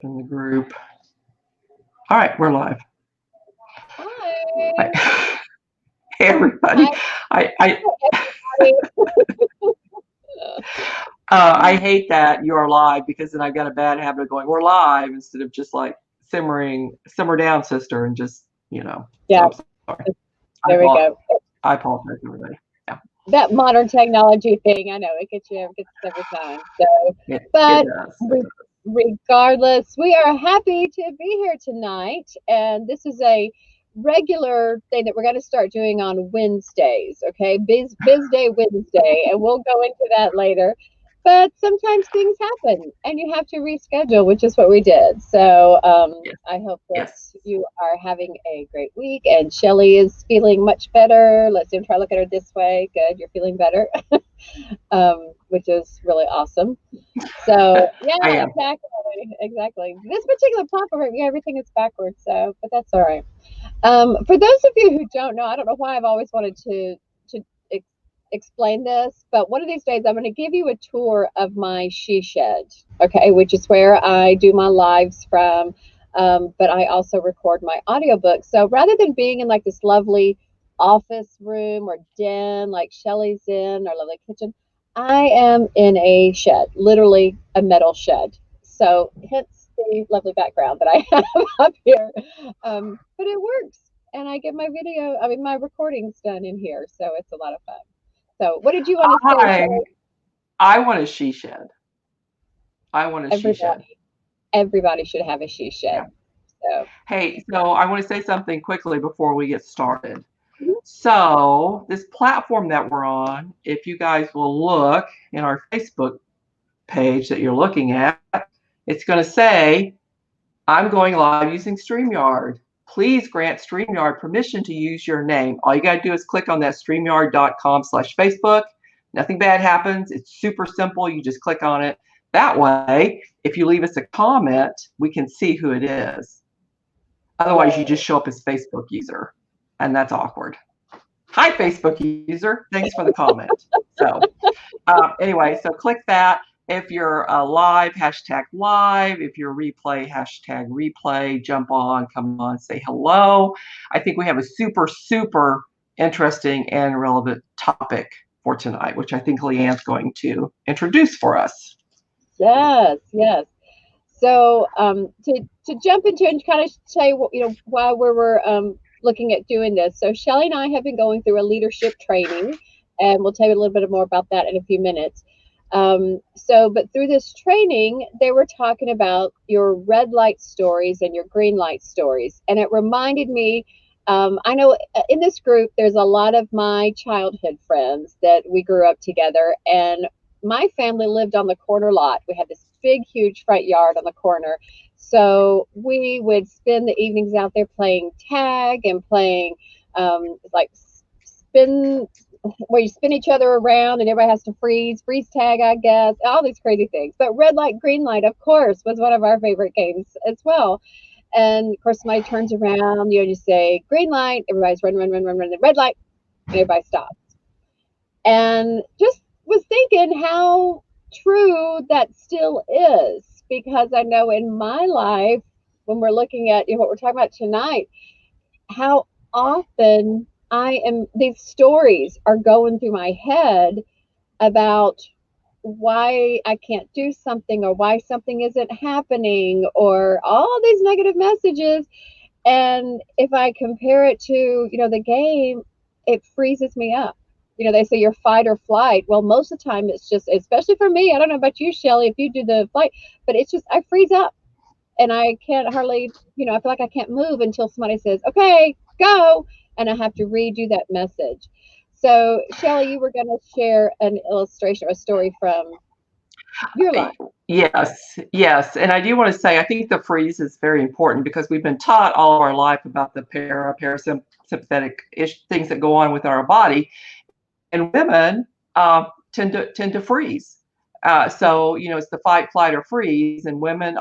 in the group. All right, we're live. Hi. Hey, everybody. I I hate that you are live because then I've got a bad habit of going, we're live instead of just like simmer down, sister, and just, So Yeah, I'm sorry. I, there we go. I apologize, everybody. Yeah, That modern technology thing, I know it gets us every time. So, it but does. regardless, we are happy to be here tonight, and this is a regular thing that we're going to start doing on Wednesdays. Okay, Biz Day Wednesday, and we'll go into that later. But sometimes things happen, and you have to reschedule, which is what we did. So Yes, I hope that yes. you are having a great week, and Shelly is feeling much better. Let's even try to look at her this way. Good, you're feeling better, which is really awesome. So yeah, I am. exactly. This particular platform, yeah, everything is backwards. So, but that's all right. For those of you who don't know, I don't know why I've always wanted to explain this, but one of these days I'm going to give you a tour of my she shed. Okay, which is where I do my lives from, but I also record my audiobooks. So rather than being in like this lovely office room or den like Shelly's in or lovely kitchen, I am in a shed, literally a metal shed. So hence the lovely background that I have up here. But it works. And I get my recordings done in here. So it's a lot of fun. So what did you want to say, I Shelly? I want a she shed. I want a she shed. Everybody should have a she Yeah. shed. So Hey, so I want to say something quickly before we get started. mhm. So, this platform that we're on, if you guys will look in our Facebook page that you're looking at, it's going to say, I'm going live using StreamYard. Please grant StreamYard permission to use your name. All you got to do is click on that StreamYard.com/Facebook. Nothing bad happens. It's super simple. You just click on it. That way, if you leave us a comment, we can see who it is. Otherwise, you just Right. show up as Facebook user, and that's awkward. Hi, Facebook user. Thanks for the comment. So, anyway, so click that. If you're live, hashtag live. If you're replay, hashtag replay. Jump on, come on, say hello. I think we have a super, super interesting and relevant topic for tonight, which I think Leanne's going to introduce for us. Yes, yes. So to jump into and kind of tell you what, while we were looking at doing this. So Shelly and I have been going through a leadership training, and we'll tell you a little bit more about that in a few minutes. But through this training, they were talking about your red light stories and your green light stories, and it reminded me. I know in this group, there's a lot of my childhood friends that we grew up together, and my family lived on the corner lot. We had this big, huge front yard on the corner. So we would spend the evenings out there playing tag and playing like spin, where you spin each other around and everybody has to freeze tag, I guess, all these crazy things. But red light, green light, of course, was one of our favorite games as well. And of course, somebody turns around, you say green light, everybody's run, red light, and everybody stops. And just was thinking how true that still is, because I know in my life, when we're looking at what we're talking about tonight, how often these stories are going through my head about why I can't do something or why something isn't happening or all these negative messages. And if I compare it to, the game, it freezes me up. They say you're fight or flight. Well, most of the time it's just, especially for me, I don't know about you, Shelly, if you do the flight, but it's just, I freeze up and I can't hardly, I feel like I can't move until somebody says, okay, go. And I have to redo that message. So, Shelly, you were going to share an illustration or a story from your life. Yes, yes. And I do want to say, I think the freeze is very important because we've been taught all of our life about the parasympathetic things that go on with our body. And women tend to freeze. So it's the fight, flight, or freeze, and women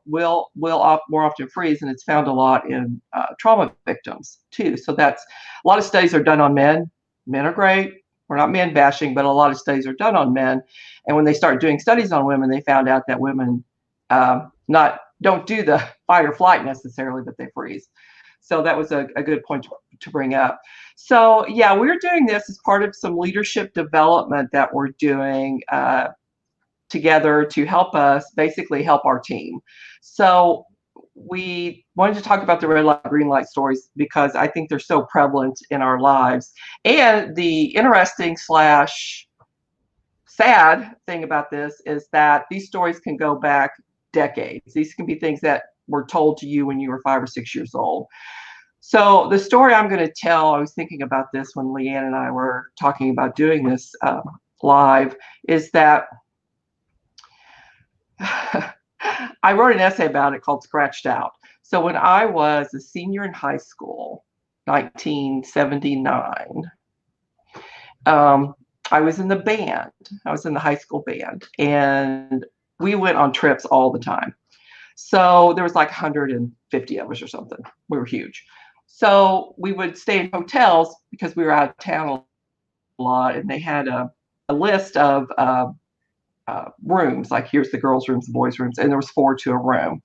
will more often freeze, and it's found a lot in trauma victims too. So that's a lot of studies are done on men. Men are great. We're not men bashing, but a lot of studies are done on men. And when they start doing studies on women, they found out that women not don't do the fight or flight necessarily, but they freeze. So that was a good point to bring up. So yeah, we're doing this as part of some leadership development that we're doing together to help us basically help our team. So we wanted to talk about the red light, green light stories because I think they're so prevalent in our lives. And the interesting slash sad thing about this is that these stories can go back decades. These can be things that were told to you when you were 5 or 6 years old. So the story I'm going to tell, I was thinking about this when Leanne and I were talking about doing this live, is that I wrote an essay about it called Scratched Out. So when I was a senior in high school, 1979, I was in the band. I was in the high school band, and we went on trips all the time. So there was like 150 of us or something. We were huge. So we would stay in hotels because we were out of town a lot, and they had a list of rooms, like here's the girls' rooms, the boys' rooms, and there was 4 to a room.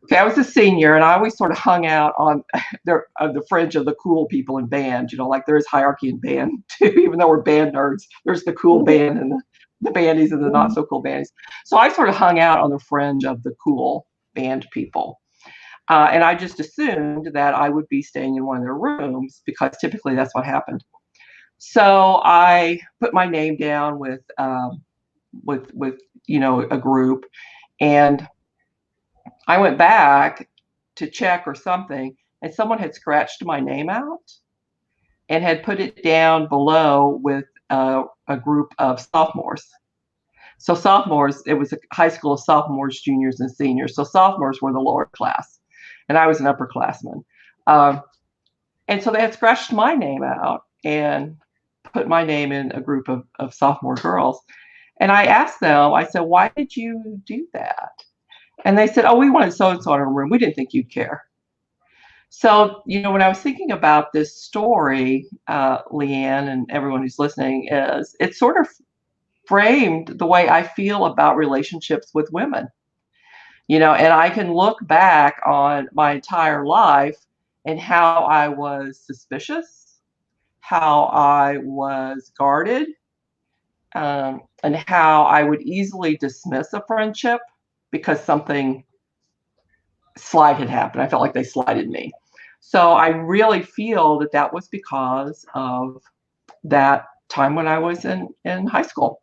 Okay, I was a senior, and I always sort of hung out on the fringe of the cool people in band. You know, like there is hierarchy in band too, even though we're band nerds. There's the cool band and the bandies and the not so cool bandies. So I sort of hung out on the fringe of the cool band people. And I just assumed that I would be staying in one of their rooms because typically that's what happened. So I put my name down with a group, and I went back to check or something, and someone had scratched my name out and had put it down below with a group of sophomores. So sophomores, it was a high school of sophomores, juniors, and seniors. So sophomores were the lower class, and I was an upperclassman. And so they had scratched my name out and put my name in a group of sophomore girls. And I asked them, I said, why did you do that? And they said, oh, we wanted so-and-so in our room. We didn't think you'd care. So, when I was thinking about this story, Leanne and everyone who's listening, is it sort of framed the way I feel about relationships with women. And I can look back on my entire life and how I was suspicious, how I was guarded, and how I would easily dismiss a friendship because something slight had happened. I felt like they slighted me. So I really feel that was because of that time when I was in high school.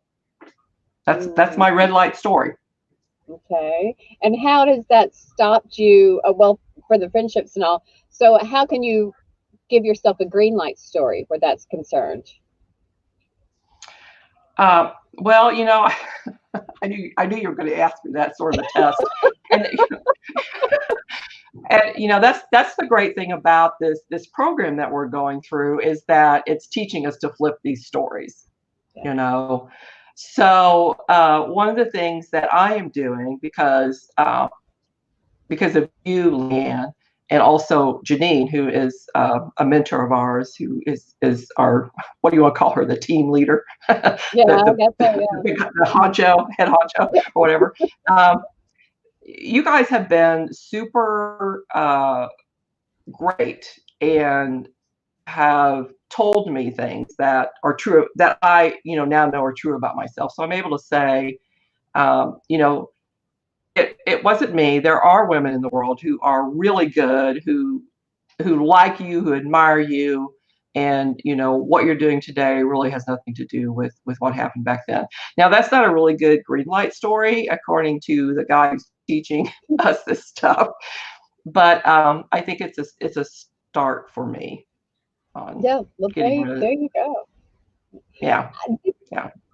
That's my red light story. Okay. And how does that stop you? Well, for the friendships and all. So how can you give yourself a green light story where that's concerned? Well, I knew you were going to ask me that sort of a test, and that's the great thing about this program that we're going through is that it's teaching us to flip these stories. Yeah. So one of the things that I am doing because of you, Leanne, and also Janine, who is a mentor of ours, who is our, what do you want to call her, the team leader? Yeah, the honcho, head honcho, or whatever. You guys have been super great and have told me things that are true, that I now know are true about myself. So I'm able to say, it wasn't me. There are women in the world who are really good, who like you, who admire you, and what you're doing today really has nothing to do with what happened back then. Now that's not a really good green light story according to the guy who's teaching us this stuff, but I think it's a start for me. Yeah, well, there you go. Yeah.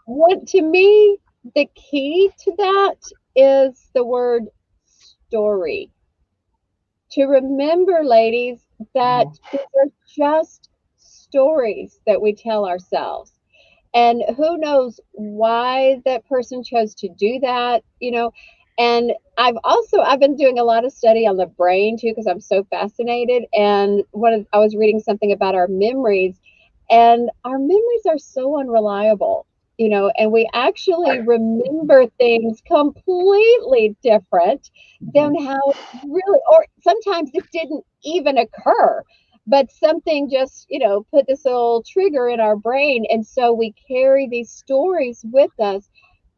What, to me, the key to that is the word story. To remember, ladies, that these are just stories that we tell ourselves. And who knows why that person chose to do that, And I've been doing a lot of study on the brain too, because I'm so fascinated. And I was reading something about our memories, and our memories are so unreliable. and we actually remember things completely different than how it really, or sometimes it didn't even occur, but something just, put this little trigger in our brain. And so we carry these stories with us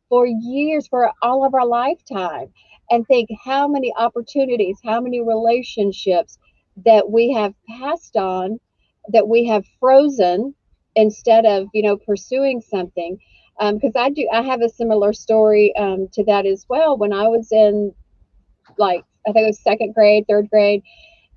for years, for all of our lifetime, and think how many opportunities, how many relationships that we have passed on, that we have frozen instead of, pursuing something. Because I have a similar story to that as well. When I was in, like, I think it was second grade, third grade,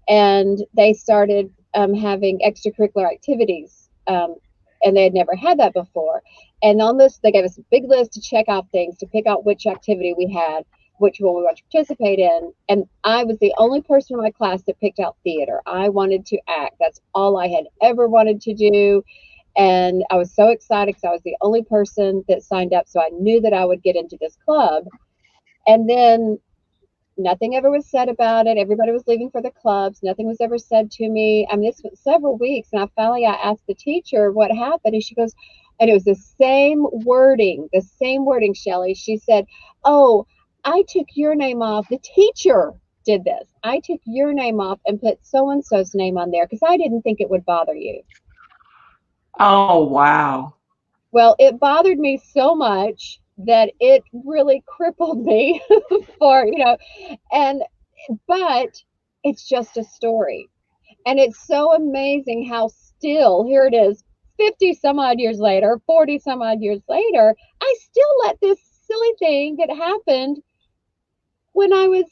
and they started having extracurricular activities, and they had never had that before. And on this, they gave us a big list to check out things, to pick out which activity we had, which one we wanted to participate in. And I was the only person in my class that picked out theater. I wanted to act. That's all I had ever wanted to do. And I was so excited because I was the only person that signed up. So I knew that I would get into this club. And then nothing ever was said about it. Everybody was leaving for the clubs. Nothing was ever said to me. I mean, this was several weeks. And I asked the teacher what happened. And she goes, and it was the same wording, Shelly. She said, "Oh, I took your name off. The teacher did this. I took your name off and put so-and-so's name on there because I didn't think it would bother you." Oh, wow. Well, it bothered me so much that it really crippled me for, and but it's just a story. And it's so amazing how still, here it is, 50 some odd years later, 40 some odd years later, I still let this silly thing that happened when I was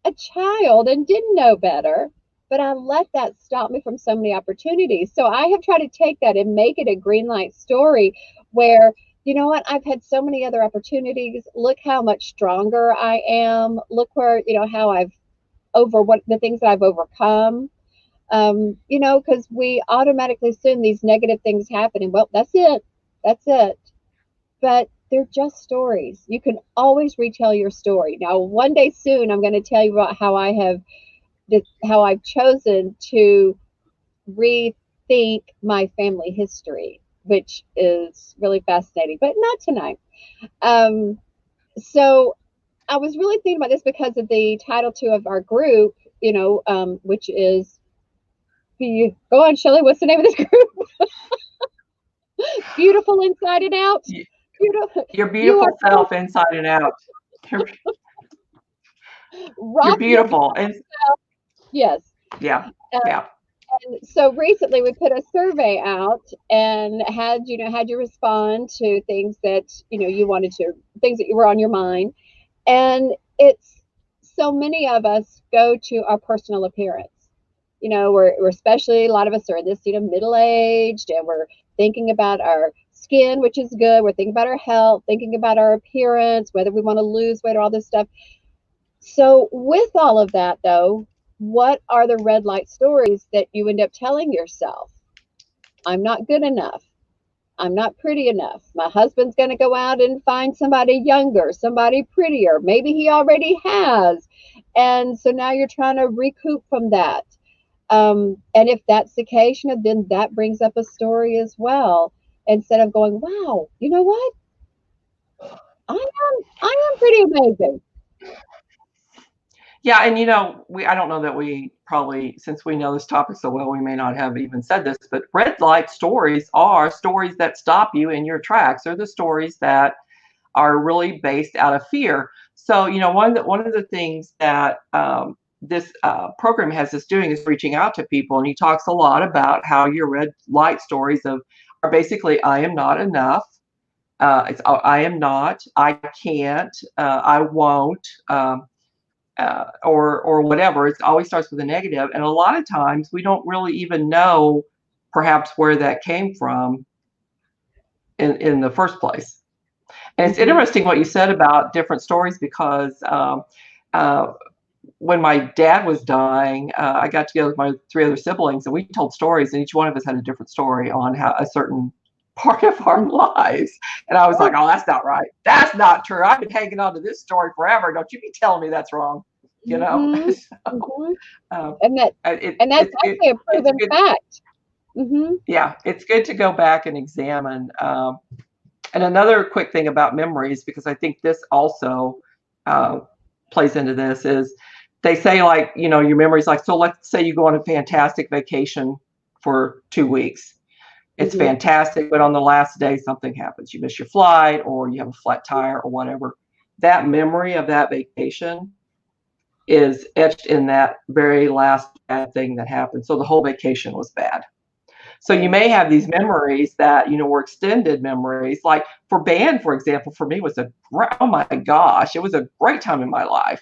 a child and didn't know better, but I let that stop me from so many opportunities. So I have tried to take that and make it a green light story where, you know what, I've had so many other opportunities. Look how much stronger I am. Look where, how I've what the things that I've overcome. Because we automatically assume these negative things happen and, well, that's it. That's it. But they're just stories. You can always retell your story. Now, one day soon, I'm going to tell you about how I've chosen to rethink my family history, which is really fascinating, but not tonight. So I was really thinking about this because of the title too of our group, which is, go on, Shelly, what's the name of this group? Beautiful Inside and Out. Your beautiful self inside and out. You're beautiful. And yes. yeah. And so recently we put a survey out and had you respond to things that, things that were on your mind. And it's so many of us go to our personal appearance. We're especially, a lot of us are in this, middle aged, and we're thinking about our skin, which is good. We're thinking about our health, thinking about our appearance, whether we want to lose weight or all this stuff. So with all of that, though, what are the red light stories that you end up telling yourself? I'm not good enough. I'm not pretty enough. My husband's going to go out and find somebody younger, somebody prettier. Maybe he already has. And so now you're trying to recoup from that. And if that's the case, then that brings up a story as well. Instead of going, wow, you know what? I am pretty amazing. Yeah, and I don't know that we probably, since we know this topic so well, we may not have even said this, but red light stories are stories that stop you in your tracks. They're the stories that are really based out of fear. So, one of the things that this program has us doing is reaching out to people, and he talks a lot about how your red light stories are basically, I am not enough. I am not, I can't, I won't. Or whatever. It always starts with a negative, and a lot of times we don't really even know perhaps where that came from in the first place. And it's interesting what you said about different stories because when my dad was dying, I got together with my 3 other siblings and we told stories, and each one of us had a different story on how a certain part of our lives. And I was like, oh, that's not right. That's not true. I've been hanging on to this story forever. Don't you be telling me that's wrong. Mm-hmm. So, and that's actually a proven fact. Yeah, it's good to go back and examine And another quick thing about memories, because I think this also uh, plays into this, is they say, like, your memories, like, so let's say you go on a fantastic vacation for 2 weeks. It's Mm-hmm. fantastic, but on the last day, something happens. You miss your flight, or you have a flat tire, or whatever. That memory of that vacation is etched in that very last bad thing that happened. So the whole vacation was bad. So you may have these memories that, were extended memories. Like for band, for example, for me was oh my gosh, it was a great time in my life.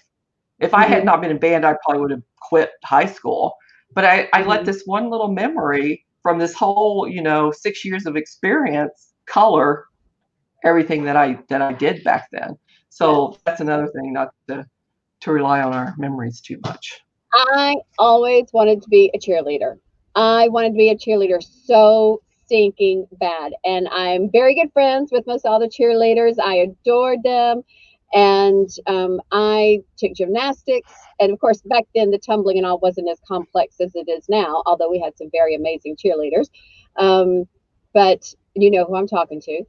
If I had Mm-hmm. not been in band, I probably would have quit high school. But I let Mm-hmm. this one little memory from this whole, 6 years of experience color everything that I did back then. Yes. So that's another thing, not to rely on our memories too much. I always wanted to be a cheerleader. I wanted to be a cheerleader so stinking bad. And I'm very good friends with most all the cheerleaders. I adored them. And I took gymnastics. And of course, back then, the tumbling and all wasn't as complex as it is now, although we had some very amazing cheerleaders. Um, but you know who I'm talking to.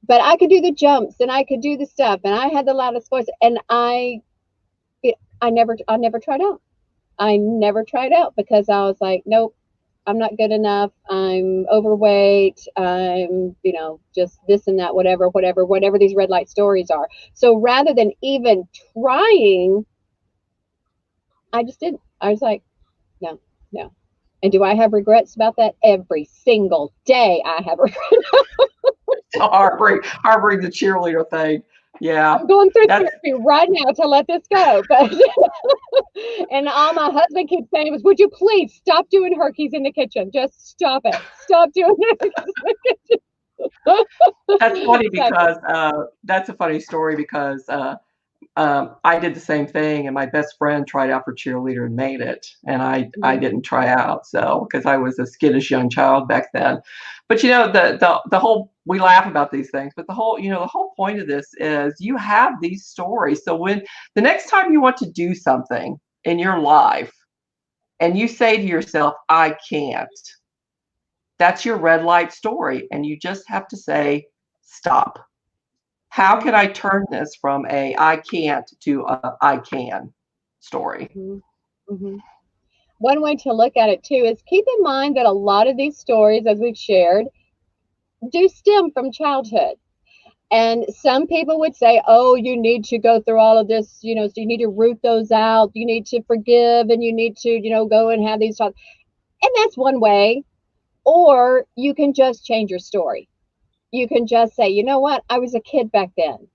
But I could do the jumps and I could do the stuff. And I had the loudest voice. And I never tried out. I never tried out because I was like, nope, I'm not good enough. I'm overweight. I'm, just this and that, whatever these red light stories are. So rather than even trying, I just didn't. I was like, no, no. And do I have regrets about that? Every single day I have regrets. Harboring the cheerleader thing. Yeah, I'm going through that's therapy right now to let this go. But and all my husband keeps saying was, would you please stop doing herkies in the kitchen? Just stop it. Stop doing it. that's funny So, because that's a funny story because I did the same thing, and my best friend tried out for cheerleader and made it, and I mhm, didn't try out, so because I was a skittish young child back then. But the whole we laugh about these things, but the whole point of this is you have these stories. So when the next time you want to do something in your life, and you say to yourself, "I can't," that's your red light story, and you just have to say, "Stop. How mhm, can I turn this from a I can't to a I can story?" mhm, mhm. One way to look at it too is keep in mind that a lot of these stories, as we've shared, do stem from childhood. And some people would say, oh, you need to go through all of this, so you need to root those out. You need to forgive and you need to, go and have these talks. And that's one way. Or you can just change your story. You can just say, you know what? I was a kid back then.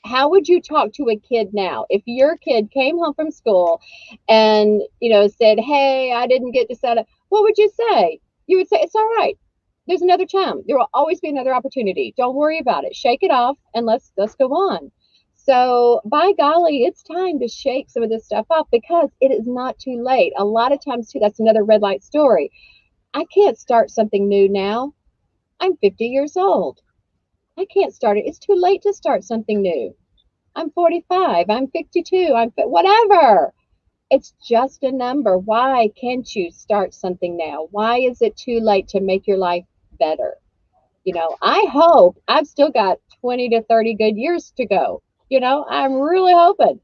How would you talk to a kid now? If your kid came home from school and, said, hey, I didn't get to set up, what would you say? You would say, it's all right. There's another time. There will always be another opportunity. Don't worry about it. Shake it off and let's go on. So by golly, it's time to shake some of this stuff off because it is not too late. A lot of times too, that's another red light story. I can't start something new now. I'm 50 years old. I can't start it. It's too late to start something new. I'm 45. I'm 52. Whatever. It's just a number. Why can't you start something now? Why is it too late to make your life better? I hope I've still got 20 to 30 good years to go. I'm really hoping.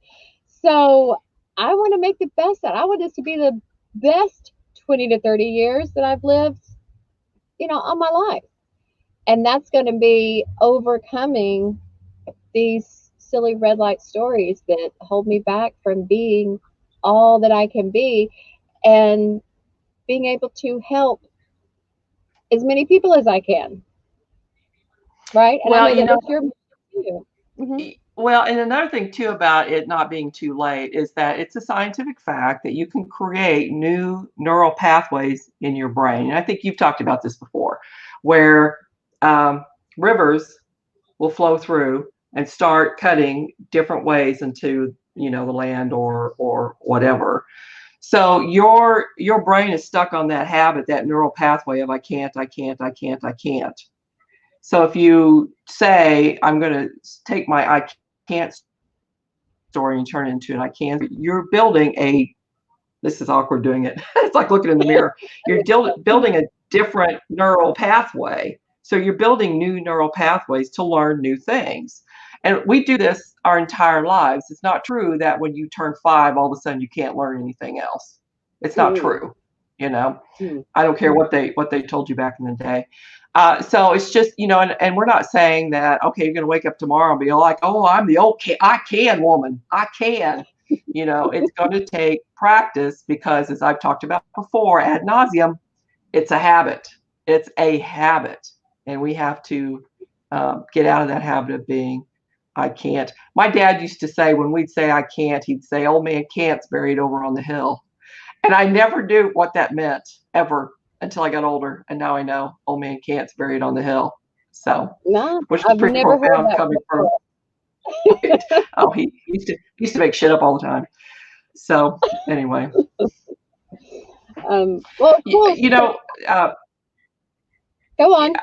So I want to make the best out. I want this to be the best 20 to 30 years that I've lived, all my life. And that's going to be overcoming these silly red light stories that hold me back from being all that I can be and being able to help as many people as I can. Right. And I Well, know that that's your mission too. Hmm. well, and another thing too about it not being too late is that it's a scientific fact that you can create new neural pathways in your brain. And I think you've talked about this before, where um, rivers will flow through and start cutting different ways into the land or whatever. So your brain is stuck on that habit, that neural pathway of I can't, I can't, I can't, I can't. So if you say I'm going to take my I can't story and turn it into an I can, you're building a, this is awkward doing it. It's like looking in the mirror. You're building a different neural pathway. So you're building new neural pathways to learn new things. And we do this our entire lives. It's not true that when you turn 5, all of a sudden you can't learn anything else. It's not Mm, true, you know. mm. I don't care what they told you back in the day. So it's just, and we're not saying that, okay, you're going to wake up tomorrow and be like, oh, I'm the okay, I can woman, I can. It's going to take practice because, as I've talked about before ad nauseum, it's a habit. It's a habit, and we have to get out of that habit of being, I can't. My dad used to say when we'd say I can't, he'd say, "Old man can't's buried over on the hill." And I never knew what that meant ever until I got older. And now I know old man can't's buried on the hill. So, No, which is I've pretty never heard profound that coming from, before. oh, he used to make shit up all the time. So anyway, Well, cool. you know, uh, Go on.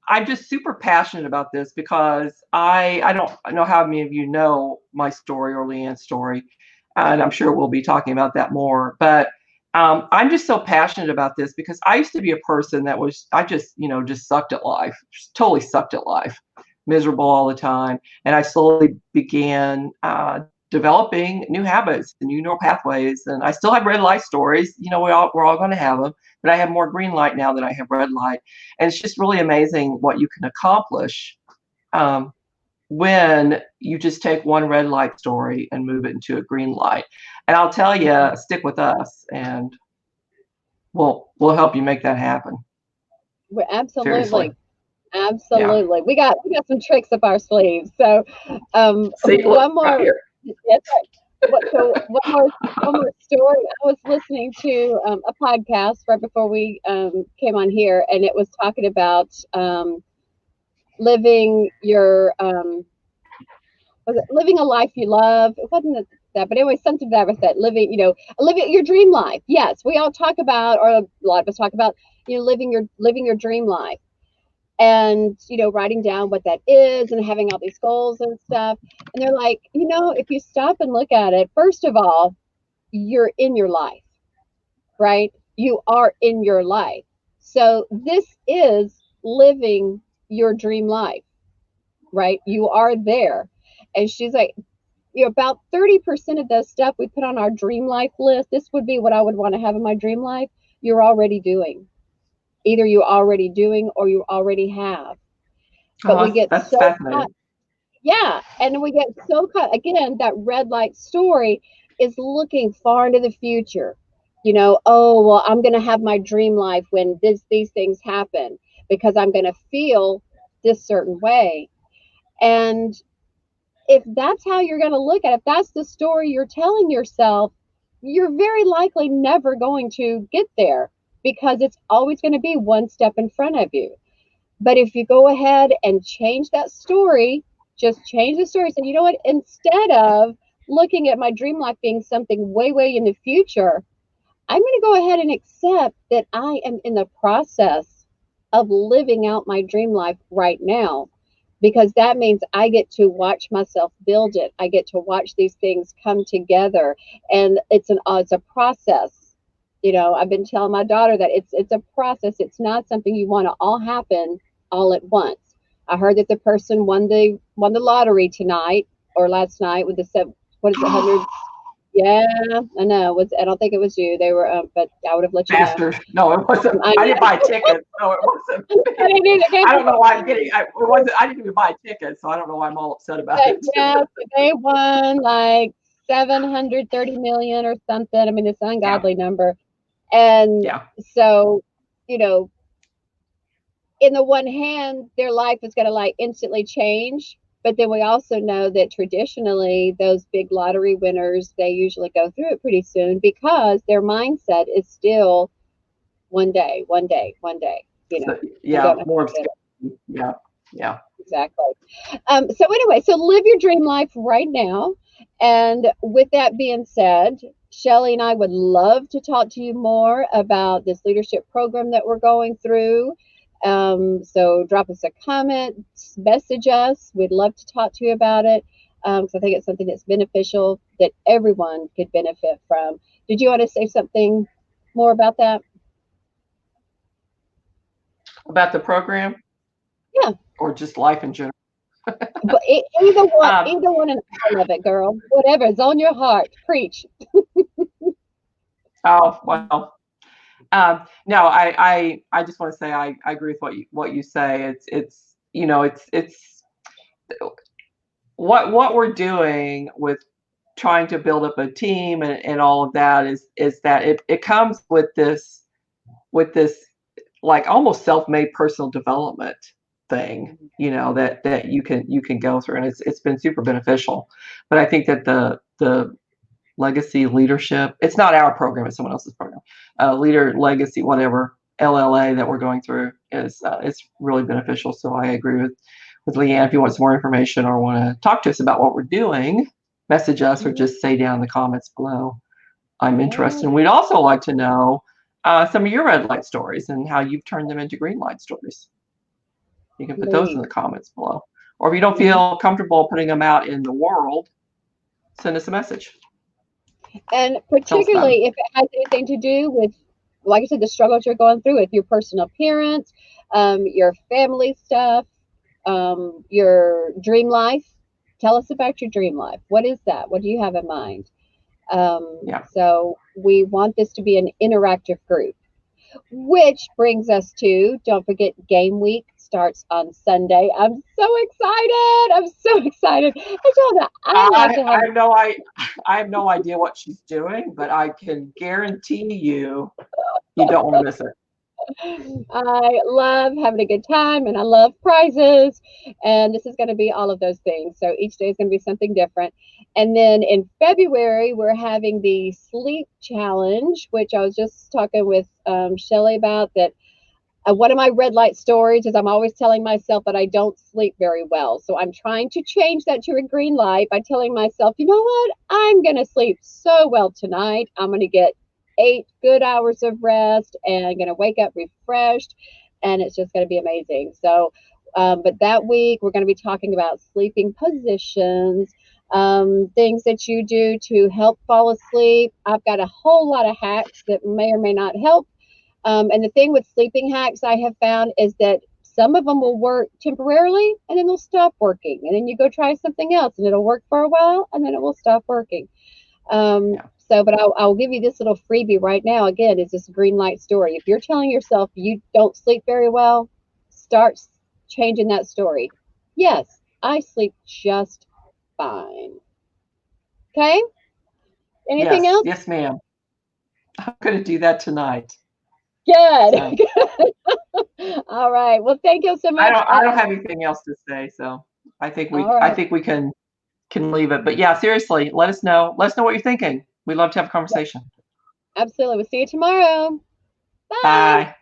I'm just super passionate about this because I don't know how many of you know my story or Leanne's story, and I'm sure we'll be talking about that more. But I'm just so passionate about this because I used to be a person that was I just sucked at life, just totally sucked at life, miserable all the time, and I slowly began developing new habits, new neural pathways, and I still have red light stories. We're all going to have them, but I have more green light now than I have red light. And it's just really amazing what you can accomplish um, when you just take one red light story and move it into a green light. And I'll tell you, stick with us, and we'll help you make that happen. Seriously, Absolutely. yeah. Absolutely. We got some tricks up our sleeves. So See, look one right more here. yes, right. One more story. I was listening to a podcast right before we came on here, and it was talking about living your was it living a life you love? It wasn't that, but anyway, something that was that living your dream life. Yes, we all talk about, or a lot of us talk about, living your dream life, and writing down what that is and having all these goals and stuff. And they're like, if you stop and look at it, first of all, you're in your life, right? You are in your life. So this is living your dream life, right? You are there. And she's like, about 30% of the stuff we put on our dream life list, this would be what I would want to have in my dream life, you're already doing. Either you're already doing or you already have. But we get That's so caught, fascinating. yeah, and we get so caught again. That red light story is looking far into the future. Oh well, I'm going to have my dream life when these things happen because I'm going to feel this certain way. And if that's how you're going to look at it, if that's the story you're telling yourself, you're very likely never going to get there because it's always going to be one step in front of you. But if you go ahead and change that story, just change the story. Say, you know what? Instead of looking at my dream life being something way, way in the future, I'm going to go ahead and accept that I am in the process of living out my dream life right now. Because that means I get to watch myself build it. I get to watch these things come together, and it's a process. I've been telling my daughter that it's a process. It's not something you want to all happen all at once. I heard that the person won the lottery tonight or last night with what is it, 100? Yeah, I know. I don't think it was you. They were, but I would have let you know. Bastard. No, it wasn't. I I know. didn't buy a ticket. No, it wasn't. I didn't either. I don't know why I'm getting. It wasn't. I didn't even buy a ticket, so I don't know why I'm all upset about it. Yeah, they won like 730 million or something. I mean, it's an Yeah, ungodly number. And yeah. so, you know, in the one hand, their life is going to like instantly change. But then we also know that traditionally, those big lottery winners, they usually go through it pretty soon because their mindset is still one day, one day, one day. So, You yeah, don't know more of how to yeah, yeah. exactly. So anyway, so live your dream life right now. And with that being said, Shelly and I would love to talk to you more about this leadership program that we're going through. So drop us a comment, message us. We'd love to talk to you about it because I think it's something that's beneficial that everyone could benefit from. Did you want to say something more about that? About the program? Yeah. Or just life in general? But Um, either one and all of it, girl. Whatever is on your heart, preach. oh, well. No, I just want to say I agree with what you say. It's it's what we're doing with trying to build up a team and all of that is that it comes with this like almost self-made personal development thing, that you can go through, and it's been super beneficial. But I think that the legacy leadership, it's not our program, it's someone else's program, leader legacy whatever LLA that we're going through is really beneficial. So I agree with Leanne. If you want some more information or want to talk to us about what we're doing, message us or just say down in the comments below, I'm interested. And we'd also like to know some of your red light stories and how you've turned them into green light stories. You can put those in the comments below. Or if you don't feel comfortable putting them out in the world, send us a message. And particularly if it has anything to do with, like I said, the struggles you're going through with your personal appearance, your family stuff, your dream life. Tell us about your dream life. What is that? What do you have in mind? Yeah. So we want this to be an interactive group, which brings us to, don't forget, game week starts on Sunday. I'm so excited. I'm so excited. I told you, I like to have. I have no idea what she's doing, but I can guarantee you don't want to miss it. I love having a good time and I love prizes. And this is going to be all of those things. So each day is going to be something different. And then in February, we're having the sleep challenge, which I was just talking with Shelly about. That one of my red light stories is I'm always telling myself that I don't sleep very well. So I'm trying to change that to a green light by telling myself, you know what? I'm going to sleep so well tonight. I'm going to get 8 good hours of rest and I'm going to wake up refreshed. And it's just going to be amazing. So, but that week we're going to be talking about sleeping positions, things that you do to help fall asleep. I've got a whole lot of hacks that may or may not help. And the thing with sleeping hacks I have found is that some of them will work temporarily and then they'll stop working. And then you go try something else and it'll work for a while and then it will stop working. But I'll give you this little freebie right now. Again, it's this green light story. If you're telling yourself you don't sleep very well, start changing that story. Yes, I sleep just fine. Okay? Anything else? Yes, ma'am. I'm going to do that tonight. Good. So. All right. Well, thank you so much. I don't have anything else to say, so I think we can leave it. But yeah, seriously, let us know. Let us know what you're thinking. We'd love to have a conversation. Absolutely. We'll see you tomorrow. Bye. Bye.